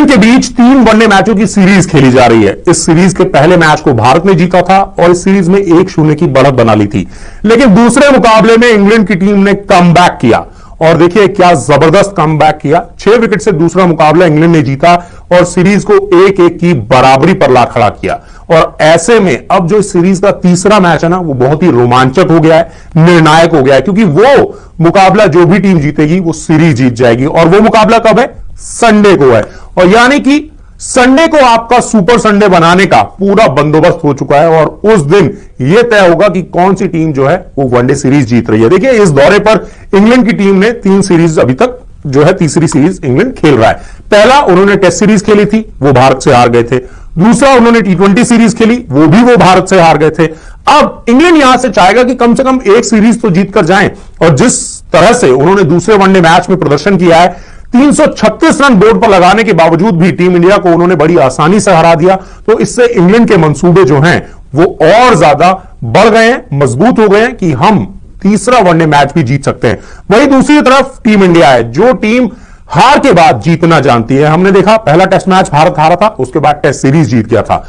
England के बीच 3 one day मैचों की सीरीज खेली जा रही है। इस सीरीज के पहले मैच को भारत ने जीता था और इस सीरीज में 1-0 की बढ़त बना ली थी, लेकिन दूसरे मुकाबले में इंग्लैंड की टीम ने कमबैक किया और देखिए क्या जबरदस्त कमबैक किया। 6 विकेट से दूसरा मुकाबला इंग्लैंड ने जीता और सीरीज को 1-1 की बराबरी पर ला खड़ा किया। और ऐसे में अब जो इस सीरीज का तीसरा मैच है ना, वो बहुत ही रोमांचक हो गया है, निर्णायक हो गया है, क्योंकि वो मुकाबला जो भी टीम जीतेगी वो सीरीज जीत जाएगी। और वो मुकाबला कब है? संडे को है। और यानी कि संडे को आपका सुपर संडे बनाने का पूरा बंदोबस्त हो चुका है और उस दिन यह तय होगा कि कौन सी टीम जो है वो वनडे सीरीज जीत रही है। देखिए इस दौरे पर इंग्लैंड की टीम ने 3 सीरीज अभी तक जो है, तीसरी सीरीज इंग्लैंड खेल रहा है। पहला उन्होंने टेस्ट सीरीज खेली थी, वो भारत से हार गए थे। दूसरा उन्होंने T20 सीरीज खेली, वो भी वो भारत से हार गए थे। अब इंग्लैंड यहां से चाहेगा कि कम से कम एक सीरीज तो जीत कर जाएं और जिस तरह से उन्होंने दूसरे वनडे मैच में प्रदर्शन किया है, 336 रन बोर्ड पर लगाने के बावजूद भी टीम इंडिया को उन्होंने बड़ी आसानी से हरा दिया। तो इससे इंग्लैंड के मंसूबे जो हैं वो और ज्यादा बढ़ गए हैं, मजबूत हो गए हैं कि हम तीसरा वनडे मैच भी जीत सकते हैं। वहीं दूसरी तरफ टीम इंडिया है, जो टीम हार के बाद जीतना जानती है। हमने देखा पहला टेस्ट मैच भारत हारा था, उसके बाद टेस्ट सीरीज जीत गया था।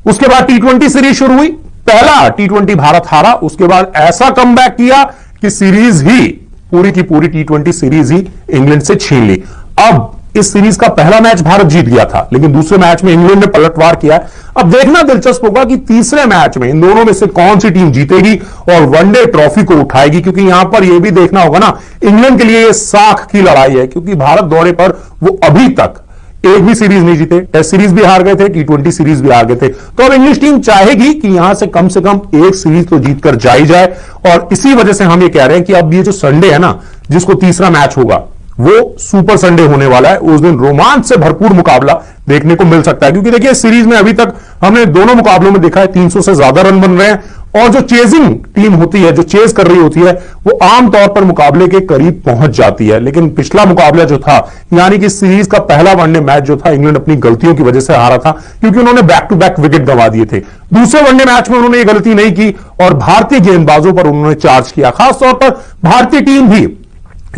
उसके बाद T20 सीरीज शुरू हुई, पहला T20 भारत हारा, उसके बाद ऐसा कमबैक किया कि सीरीज ही पूरी की पूरी T20 सीरीज ही इंग्लैंड से छीन ली। अब इस सीरीज का पहला मैच भारत जीत गया था, लेकिन दूसरे मैच में इंग्लैंड ने पलटवार किया। अब देखना दिलचस्प होगा कि तीसरे मैच में इन दोनों में से कौन सी टीम जीतेगी और वनडे ट्रॉफी को उठाएगी, क्योंकि यहां पर यह भी देखना होगा ना, इंग्लैंड के लिए यह साख की लड़ाई है, क्योंकि भारत दौरे पर वो अभी तक एक भी सीरीज नहीं जीते, टेस्ट सीरीज भी हार गए थे, T20 सीरीज भी हार गए थे। तो अब इंग्लिश टीम चाहेगी कि यहां से कम एक सीरीज तो जीत कर जाई जाए और इसी वजह से हम ये कह रहे हैं कि अब ये जो संडे है ना, जिसको तीसरा मैच होगा, वो सुपर संडे होने वाला है। उस दिन रोमांच से भरपूर मुकाबला देखने को मिल सकता है, क्योंकि देखिए सीरीज में अभी तक हमने दोनों मुकाबलों में देखा है 300 से ज्यादा रन बन रहे हैं और जो चेजिंग टीम होती है, जो चेज कर रही होती है, वो आमतौर पर मुकाबले के करीब पहुंच जाती है। लेकिन पिछला मुकाबला जो था, यानी कि सीरीज का पहला वनडे मैच जो था, इंग्लैंड अपनी गलतियों की वजह से हारा था, क्योंकि उन्होंने बैक टू बैक विकेट गंवा दिए थे। दूसरे वनडे मैच में उन्होंने ये गलती नहीं की और भारतीय गेंदबाजों पर उन्होंने चार्ज किया। खासतौर पर भारतीय टीम भी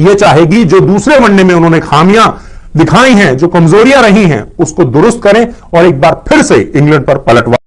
यह चाहेगी जो दूसरे वनडे में उन्होंने खामियां दिखाई हैं, जो कमजोरियां रही हैं, उसको दुरुस्त करें और एक बार फिर से इंग्लैंड पर पलटवार